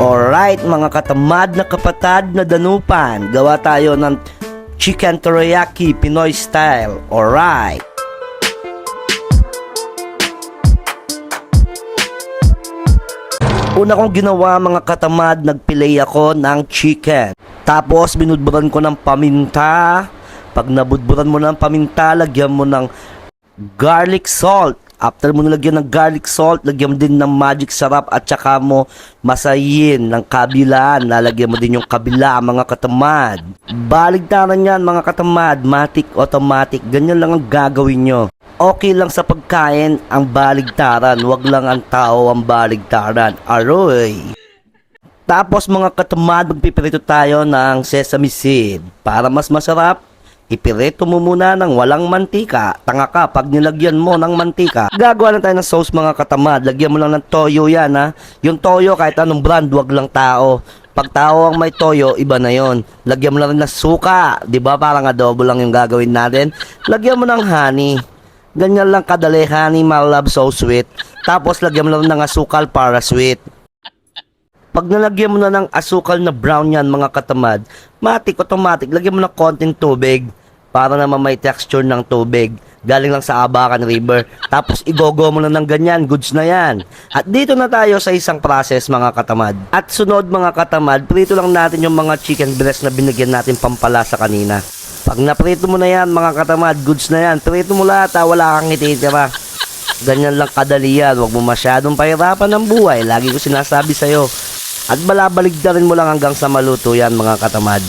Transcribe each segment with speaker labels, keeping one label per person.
Speaker 1: Alright mga katamad na kapatad na danupan, gawa tayo ng chicken teriyaki Pinoy style. Alright. Una kong ginawa mga katamad, nagpilay ako ng chicken. Tapos binudburan ko ng paminta. Pag nabudburan mo ng paminta, lagyan mo ng garlic salt. After mo nilagyan ng garlic salt, lagyan mo din ng magic sarap at saka mo masayin ng kabila. Nalagyan mo din yung kabila mga katamad. Baligtaran yan mga katamad, matic automatic. Ganyan lang ang gagawin nyo. Okay lang sa pagkain ang baligtaran, wag lang ang tao ang baligtaran. Aroy! Tapos mga katamad, magpipirito tayo ng sesame seed. Para mas masarap, ipirito mo muna ng walang mantika. Tanga ka, pag nilagyan mo ng mantika, gagawa na tayo ng sauce mga katamad. Lagyan mo lang ng toyo yan ha. Yung toyo kahit anong brand, wag lang tao. Pag tao ang may toyo, iba na yon. Lagyan mo lang rin ng suka. Diba parang adobo lang yung gagawin natin. Lagyan mo ng honey. Ganyan lang kadali, honey, my love, so sweet. Tapos lagyan mo lang ng asukal para sweet. Pag nalagyan mo na ng asukal na brown yan mga katamad, matik automatic, lagyan mo ng konting tubig para naman may texture ng tubig. Galing lang sa Abacan River. Tapos igogo mo na ng ganyan, goods na yan. At dito na tayo sa isang process mga katamad. At sunod mga katamad, prito lang natin yung mga chicken breast na binigyan natin pampalasa kanina. Pag naprito mo na yan mga katamad, goods na yan. Prito mo lahat ha, wala kang ititira. Ganyan lang kadali yan, huwag mo masyadong pahirapan ng buhay. Lagi ko sinasabi sa'yo. At balabaligtarin mo lang hanggang sa maluto yan mga katamad.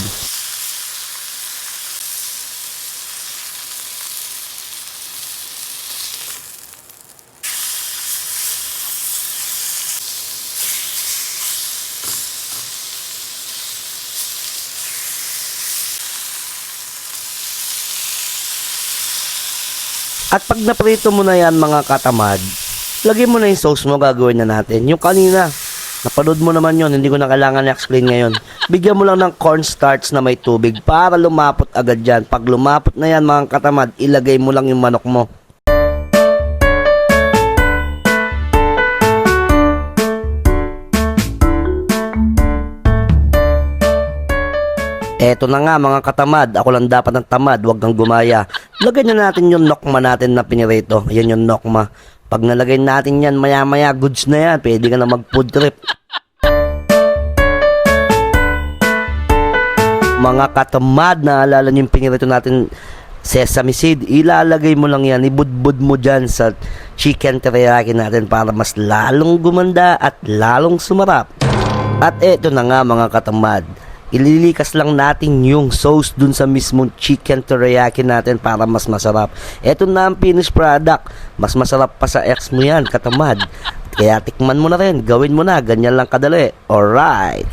Speaker 1: At pag naprito mo na yan mga katamad, lagyan mo na yung sauce mo, gagawin na natin. Yung kanina, napanood mo naman yon, hindi ko na kailangan i-explain ngayon. Bigyan mo lang ng cornstarch na may tubig para lumapot agad yan. Pag lumapot na yan mga katamad, ilagay mo lang yung manok mo. Eto na nga mga katamad, ako lang dapat ng tamad, wag kang gumaya. Lagyan na natin yung nokma natin na pinirito. Yan yung nokma. Pag nalagay natin yan, maya-maya, goods na yan. Pwede ka na mag-food trip. Mga katamad, naalala nyo yung pinirito natin sesame seed. Ilalagay mo lang yan, ibudbud mo dyan sa chicken teriyaki natin para mas lalong gumanda at lalong sumarap. At eto na nga mga katamad, ililikas lang natin yung sauce dun sa mismong chicken teriyaki natin para mas masarap. Ito na ang finished product. Mas masarap pa sa ex mo yan, katamad. Kaya tikman mo na rin. Gawin mo na. Ganyan lang kadali. Alright.